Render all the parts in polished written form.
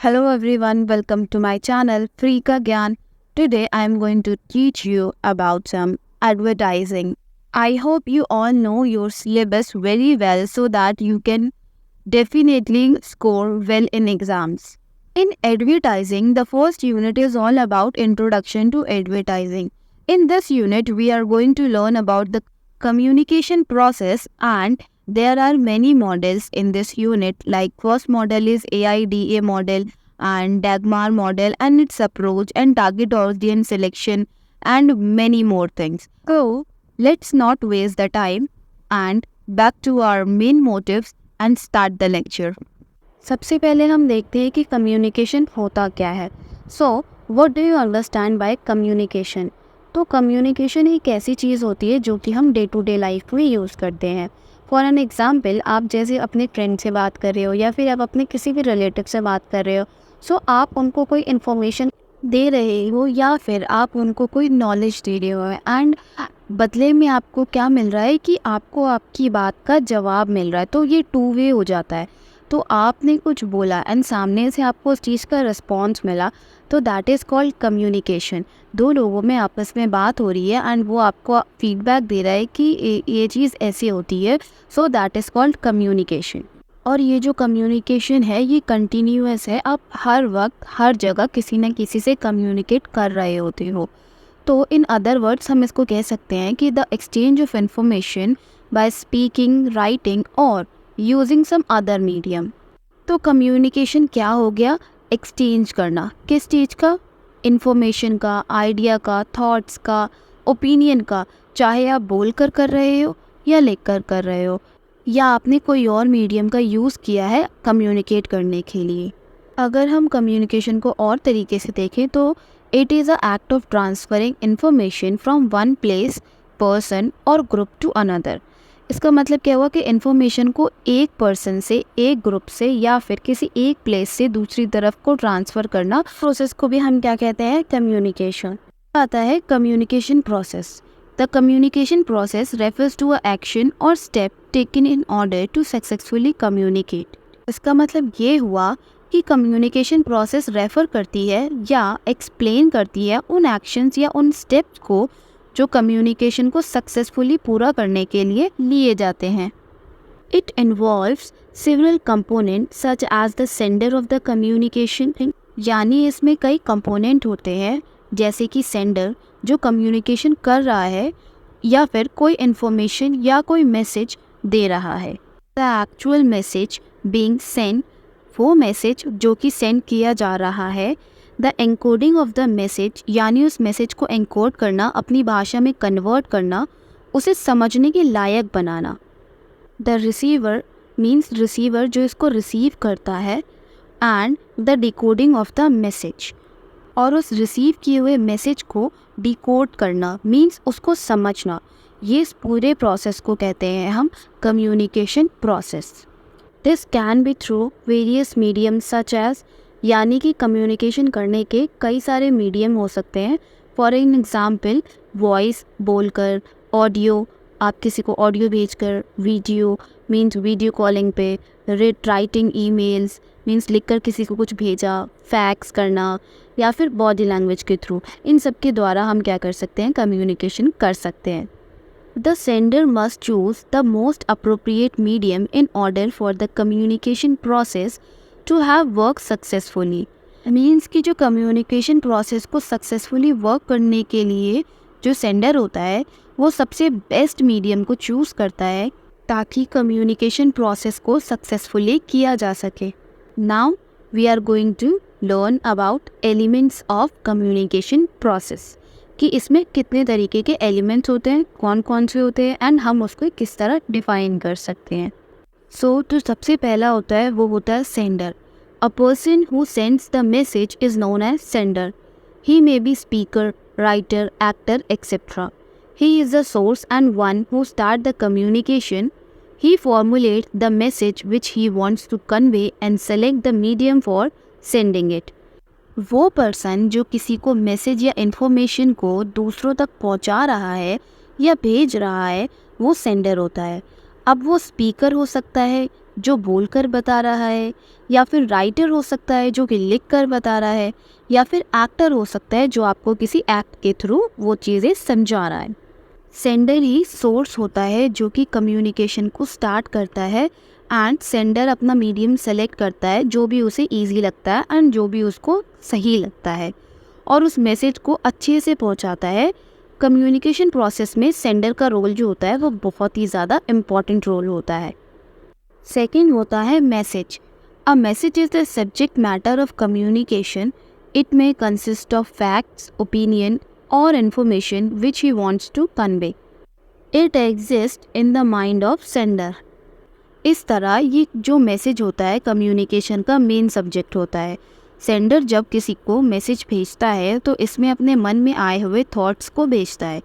Hello everyone, welcome to my channel Freeka Gyan. Today I am going to teach you about some advertising. I hope you all know your syllabus very well so that you can definitely score well in exams. In advertising, the first unit is all about introduction to advertising. In this unit, we are going to learn about the communication process, and there are many models in this unit. Like first model is AIDA model and Dagmar model and its approach and target audience selection and many more things. So let's not waste the time and back to our main motives and start the lecture. सबसे पहले हम देखते हैं कि communication होता क्या है. So what do you understand by communication. तो कम्युनिकेशन एक ऐसी चीज़ होती है जो कि हम डे टू डे लाइफ में यूज़ करते हैं. फॉर एन एग्जाम्पल, आप जैसे अपने फ्रेंड से बात कर रहे हो या फिर आप अपने किसी भी रिलेटिव से बात कर रहे हो. सो आप उनको कोई इन्फॉर्मेशन दे रहे हो या फिर आप उनको कोई नॉलेज दे रहे हो एंड बदले में आपको क्या मिल रहा है कि आपको आपकी बात का जवाब मिल रहा है. तो ये टू वे हो जाता है. तो आपने कुछ बोला एंड सामने से आपको उस चीज़ का रिस्पॉन्स मिला, तो दैट इज़ कॉल्ड कम्युनिकेशन. दो लोगों में आपस में बात हो रही है एंड वो आपको फीडबैक दे रहा है कि ये चीज़ ऐसी होती है. So that is called communication. और ये जो कम्युनिकेशन है ये कंटिन्यूअस है. आप हर वक्त हर जगह किसी न किसी से कम्युनिकेट कर रहे होते हो. तो इन अदर वर्ड्स हम इसको कह सकते हैं कि the exchange of information by speaking, writing और यूजिंग सम अदर मीडियम. तो कम्युनिकेशन क्या हो गया? एक्सचेंज करना. किस चीज़ का? इन्फॉर्मेशन का, आइडिया का, थॉट्स का, ओपिनियन का. चाहे आप बोल कर रहे हो या लिख कर रहे हो या आपने कोई और मीडियम का यूज़ किया है कम्युनिकेट करने के लिए. अगर हम कम्युनिकेशन को और तरीके से देखें तो it is a act of transferring information from one place, person और ग्रुप टू अनदर. इसका मतलब क्या हुआ कि इन्फॉर्मेशन को एक पर्सन से, एक ग्रुप से या फिर किसी एक प्लेस से दूसरी तरफ को ट्रांसफ़र करना. प्रोसेस को भी हम क्या कहते हैं? कम्युनिकेशन. आता है communication process. The communication process refers to a action or step taken in order to successfully communicate. इसका मतलब ये हुआ कि कम्युनिकेशन प्रोसेस रेफ़र करती है या एक्सप्लेन करती है उन एक्शंस या उन स्टेप्स को जो कम्युनिकेशन को सक्सेसफुली पूरा करने के लिए लिए जाते हैं. It involves several component such as the sender of the communication. यानी इसमें कई कंपोनेंट होते हैं जैसे कि सेंडर जो कम्युनिकेशन कर रहा है या फिर कोई इन्फॉर्मेशन या कोई मैसेज दे रहा है. The actual message being send, वो मैसेज जो कि सेंड किया जा रहा है. The encoding of the message, यानी उस मैसेज को एनकोड करना, अपनी भाषा में कन्वर्ट करना, उसे समझने के लायक बनाना. द रिसीवर मीन्स रिसीवर जो इसको रिसीव करता है. And the decoding of the message, और उस रिसीव किए हुए मैसेज को डिकोड करना मीन्स उसको समझना. ये इस पूरे प्रोसेस को कहते हैं हम communication process. This can be through various medium such as, यानी कि कम्युनिकेशन करने के कई सारे मीडियम हो सकते हैं. फॉर एन एग्ज़ाम्पल, वॉइस बोलकर, ऑडियो आप किसी को ऑडियो भेजकर, वीडियो मीन्स वीडियो कॉलिंग पे, राइटिंग ईमेल्स मीन्स लिखकर किसी को कुछ भेजा, फैक्स करना या फिर बॉडी लैंग्वेज के थ्रू. इन सब के द्वारा हम क्या कर सकते हैं? कम्युनिकेशन कर सकते हैं. The sender must choose the most appropriate medium in order for the communication process to have work successfully. Means कि जो कम्युनिकेशन प्रोसेस को सक्सेसफुली वर्क करने के लिए जो सेंडर होता है वो सबसे बेस्ट मीडियम को चूज़ करता है ताकि कम्युनिकेशन प्रोसेस को सक्सेसफुली किया जा सके. Now we are going to learn about elements of communication process, कि इसमें कितने तरीके के एलिमेंट्स होते हैं, कौन कौन से होते हैं एंड हम उसको किस तरह डिफ़ाइन कर सकते हैं. सो जो सबसे पहला होता है वो होता है sender. A person who sends the message is known as sender. He may be speaker, writer, actor etcetera. He is the source and one who start the communication. He formulate the message which he wants to convey and select the medium for sending it. वो पर्सन जो किसी को message या information को दूसरों तक पहुंचा रहा है या भेज रहा है वो सेंडर होता है. अब वो स्पीकर हो सकता है जो बोलकर बता रहा है, या फिर राइटर हो सकता है जो कि लिख कर बता रहा है, या फिर एक्टर हो सकता है जो आपको किसी एक्ट के थ्रू वो चीज़ें समझा रहा है। सेंडर ही सोर्स होता है जो कि कम्युनिकेशन को स्टार्ट करता है, एंड सेंडर अपना मीडियम सेलेक्ट करता है जो भी उसे ईजी लगता है एंड जो भी उसको सही लगता है, और उस मैसेज को अच्छे से पहुंचाता है। कम्युनिकेशन प्रोसेस में सेंडर का रोल जो होता है वो बहुत ही ज़्यादा इम्पॉर्टेंट रोल होता है। सेकेंड होता है message. A message is the subject matter of communication. It may consist of facts, opinion or information which he wants to convey. It exist in the mind of sender. इस तरह ये जो message होता है communication का main subject होता है। Sender जब किसी को मैसेज भेजता है तो इसमें अपने मन में आए हुए थॉट्स को भेजता है,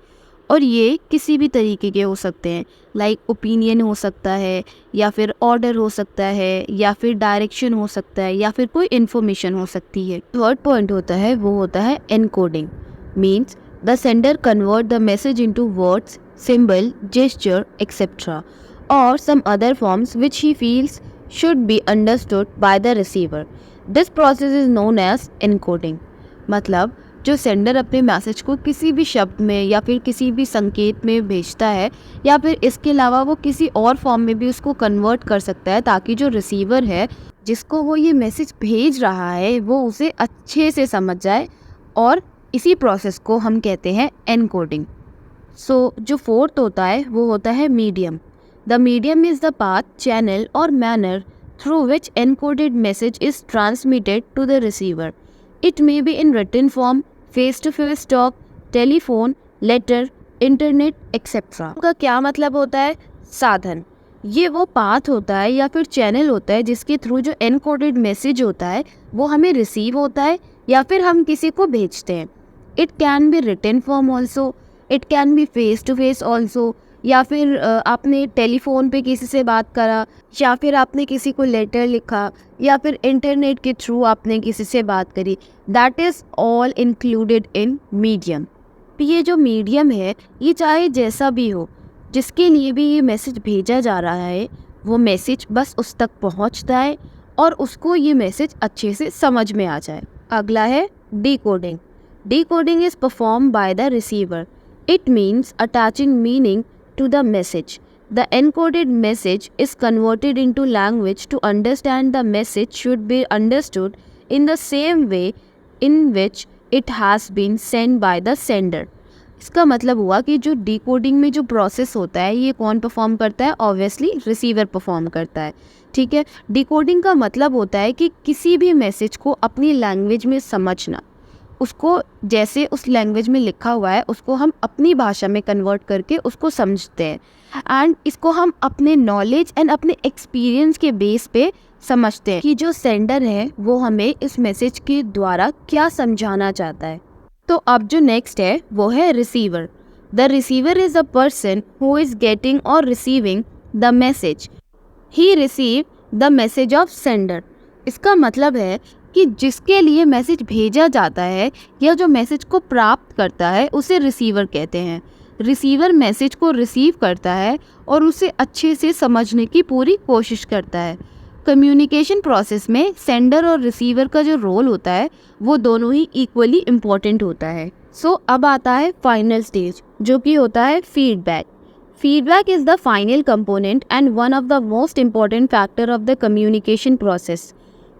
और ये किसी भी तरीके के हो सकते हैं, लाइक ओपिनियन हो सकता है, या फिर ऑर्डर हो सकता है, या फिर डायरेक्शन हो सकता है, या फिर कोई इन्फॉर्मेशन हो सकती है। थर्ड पॉइंट होता है वो होता है encoding. Means the sender convert the message into words, symbol, gesture etcetera or some other forms which he feels should be understood by the receiver. This process is known as encoding. मतलब जो sender अपने message को किसी भी शब्द में या फिर किसी भी संकेत में भेजता है, या फिर इसके अलावा वो किसी और फॉर्म में भी उसको कन्वर्ट कर सकता है, ताकि जो रिसीवर है जिसको वो ये मैसेज भेज रहा है वो उसे अच्छे से समझ जाए, और इसी प्रोसेस को हम कहते हैं एनकोडिंग। सो जो फोर्थ होता है वो होता है medium. The medium is the path, channel or manner through which encoded message is transmitted to the receiver. It may be in written form, face-to-face talk, telephone, letter, internet, etc. का क्या मतलब होता है? साधन। ये वो पाथ होता है या फिर चैनल होता है जिसके थ्रू जो एनकोडेड मैसेज होता है वो हमें रिसीव होता है या फिर हम किसी को भेजते हैं। It can be written form also, it can be face to face also, या फिर आपने टेलीफोन पे किसी से बात करा, या फिर आपने किसी को लेटर लिखा, या फिर इंटरनेट के थ्रू आपने किसी से बात करी। That is all included in medium. ये जो मीडियम है ये चाहे जैसा भी हो, जिसके लिए भी ये मैसेज भेजा जा रहा है, वो मैसेज बस उस तक पहुंचता है और उसको ये मैसेज अच्छे से समझ में आ जाए। अगला है decoding. Decoding is perform by the receiver. It means attaching meaning to the message. The encoded message is converted into language to understand the message should be understood in the same way in which it has been sent by the sender. इसका मतलब हुआ कि जो decoding में जो process होता है ये कौन परफॉर्म करता है? ऑब्वियसली रिसीवर परफॉर्म करता है। ठीक है, डिकोडिंग का मतलब होता है कि किसी भी मैसेज को अपनी लैंग्वेज में समझना, उसको जैसे उस लैंग्वेज में लिखा हुआ है उसको हम अपनी भाषा में कन्वर्ट करके उसको समझते हैं, एंड इसको हम अपने नॉलेज एंड अपने एक्सपीरियंस के बेस पे समझते हैं कि जो सेंडर है वो हमें इस मैसेज के द्वारा क्या समझाना चाहता है। तो अब जो नेक्स्ट है वो है receiver. The receiver is a person who is getting or receiving the message. He receive the message of sender. इसका मतलब है कि जिसके लिए मैसेज भेजा जाता है या जो मैसेज को प्राप्त करता है उसे रिसीवर कहते हैं। रिसीवर मैसेज को रिसीव करता है और उसे अच्छे से समझने की पूरी कोशिश करता है। कम्युनिकेशन प्रोसेस में सेंडर और रिसीवर का जो रोल होता है वो दोनों ही इक्वली इम्पॉर्टेंट होता है। सो अब आता है फाइनल स्टेज जो कि होता है feedback. Feedback is the final component and one of the most important factor of the communication process.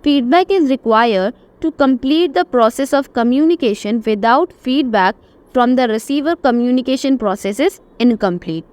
Feedback is required to complete the process of communication. Without feedback from the receiver, communication process is incomplete.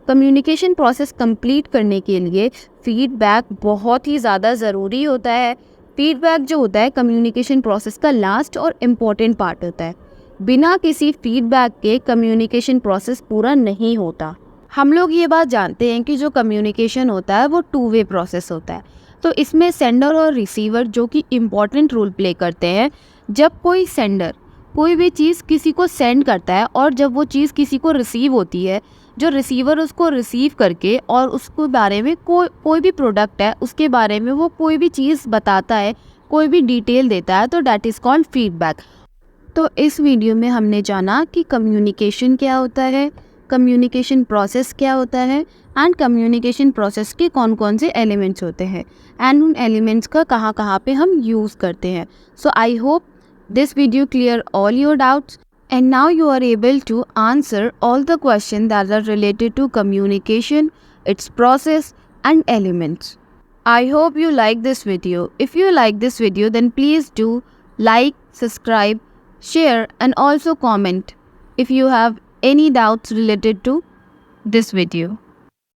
Communication process complete करने के लिए feedback बहुत ही ज़्यादा ज़रूरी होता है। Feedback जो होता है communication process का last और important part होता है। बिना किसी feedback के communication process पूरा नहीं होता। हम लोग ये बात जानते हैं कि जो communication होता है वो टू वे प्रोसेस होता है, तो इसमें सेंडर और रिसीवर जो कि इम्पॉर्टेंट रोल प्ले करते हैं। जब कोई सेंडर कोई भी चीज़ किसी को सेंड करता है और जब वो चीज़ किसी को रिसीव होती है, जो रिसीवर उसको रिसीव करके और उसके बारे में कोई भी प्रोडक्ट है उसके बारे में वो कोई भी चीज़ बताता है, कोई भी डिटेल देता है, तो डैट इज़ कॉल्ड फीडबैक। तो इस वीडियो में हमने जाना कि कम्युनिकेशन क्या होता है, कम्युनिकेशन प्रोसेस क्या होता है, एंड कम्युनिकेशन प्रोसेस के कौन कौन से एलिमेंट्स होते हैं एंड उन एलिमेंट्स का कहाँ कहाँ पे हम यूज़ करते हैं. So I hope this video clear all your doubts and now you are able to answer all the questions that are related to communication, its process and elements. I hope you like this video. If you like this video, then please do like, subscribe, share and also comment if you have any doubts related to this video.